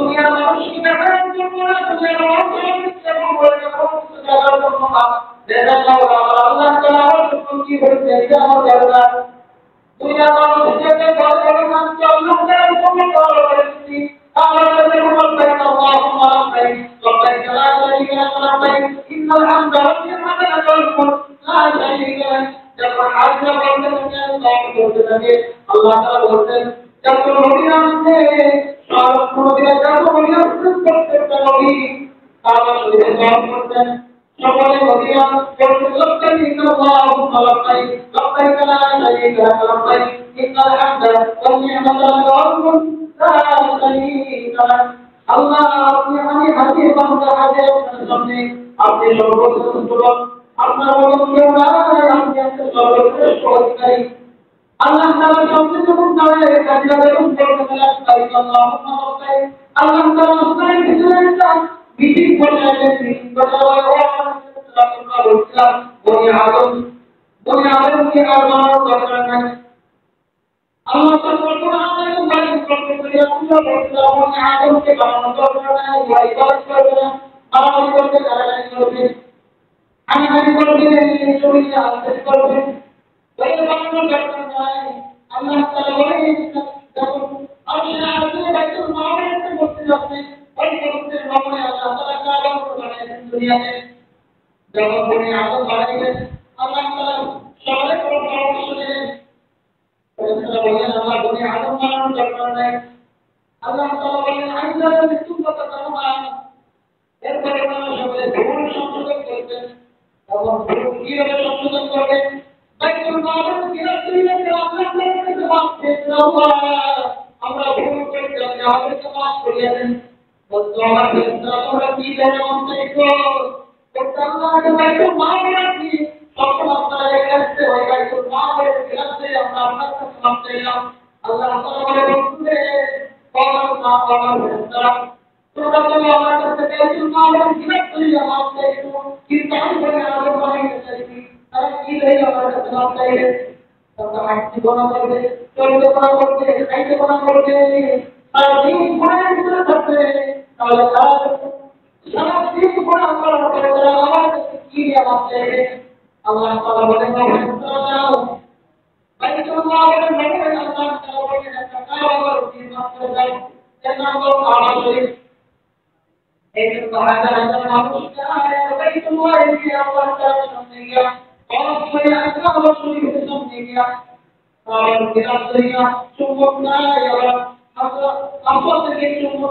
দুনিয়ার মানুষকে দেখার জন্য না, দুনিয়ার মানুষকে বলে দেখার জন্য না। আল্লাহ তাআলা আমার জন্য কি বলছে, এটা আমার দরকার। দুনিয়ার মানুষকে বলে বলে মানতে আল্লাহ তাআলা জন্য ভালো করেছি। আমার কাছে বলবেন আল্লাহুম্মা লাব্বাইক লাব্বাইক লা শারীকা লাক লাব্বাইক ইন্নাল হামদা ওয়ান নি'মাতা লাক ওয়াল মুলক লা শারীকা লাক। যখন আল্লাহ বলতে থাকে আল্লাহ তাআলা বলতেন যখন নবী আসছে সব নবীরা যখন নবী আসছেন প্রত্যেকটা নবী তারা শুধু দোয়া করতেন। সকলে নবীরা বলতেন লাব্বাইক আল্লাহুম্মা লাব্বাইক লাব্বাইক লা শারীকা লাক লাব্বাইক ইন্নাল হামদা ওয়ান নি'মাতা লাক ওয়াল মুলক লা শারীকা লাক। আল্লাহ আপনি আমি হাজির বান্দা হাজির আপনার সামনে, আপনি সর্বশ্রেষ্ঠ, আপনার মতো কেউ নাই, আপনি একটা সর্বশ্রেষ্ঠ অধিকারী। আল্লাহ তাআলা সামনে যখন দাঁড়ায় কাজীরা যখন বলতে লাগলেন আল্লাহুম্মা লাব্বাইক, আল্লাহ তাআলা আপনার ভিতরে একটা মিটিং বসালেন। মিটিং বসালে ও আমরা বলছিলাম বনি আদমকে আর বানানোর দরকার নাই। আল্লাহ তাআলা আমাদের বাড়ি করতে করে আমরা বলছিলাম বনি আদমকে বানানোর দরকার নাই, ওই ইবাদত করবে না, আমাদের করতে কারাগারি করবে, আমি করবে এই শরীরে আশ্রয় করবে, ওই বানানোর দরকার নাই। আল্লাহ তাআলা বলেন যখন আপনি আসলে বাইতুল মামুরে করতে যাচ্ছেন, ওই করতে মামুরে আল্লাহ তাআলা কাবা বানাইছেন দুনিয়াতে। যখন বনি আদম বানাইলেন আল্লাহ তাআলা সবাই পরামর্শ দিলেন, বলেন আল্লাহ বনি আদম বানানোর দরকার নাই। আল্লাহ তাআলা বলেন আইসা তুমি কথা এরপরে মানুষ সবাই ভুল সংশোধন করবেন। তখন ভুল কিভাবে সংশোধন করবেন? বাইতুল মামুর কিরাতিলে আল্লাহ তাআলাকে মাফ করে আমরা ভুল করতে আমাদেরকে মাফ করে দেন। বর্তমান ক্ষেত্রে আমরা কি জানেন অন্তত আল্লাহকে বাইতুল মামুর কি তখন আপনারা এখানে হয় বাইতুল মামুরের কিরাতে আমরা আপনার কাছে মাফ চাইলাম। আল্লাহ তাআলা বলে তোমরা বলো আমার কাছে বাইতুল মামুর কিরাতে মাফ চাইছো, কিন্তু আমি বলে আরো বানাইতে চাইছি, তারা কি দেয় আমার কাছে মাফ চাইলে? তোমরা হাঁটতে গোনা করবে, চলতে গোনা করবে, খাইতে গোনা করবে, আর দিন গোনার ভিতরে থাকবে, তাহলে সারা দিন গোনা করার পরে তারা আমার কাছে কি দিয়ে মাফ চাইবে? আল্লাহ তাআলা বলেন যাও বাইতুল মামুরের মধ্যে আল্লাহ তাআলা বলেন একটা কাবা কি মাফ করে দাও, এর নাম হলো কাবা শরীফ। এই জন্য হাজার হাজার মানুষ যায় বাইতুল্লাহে গিয়ে আল্লাহ তাআলার সামনে গিয়া অবশ্যই কাবা শরীফের সামনে গিয়া কাবার কিরাত দিয়া চুম্বক নাই আল্লাহ থেকে চুম্বক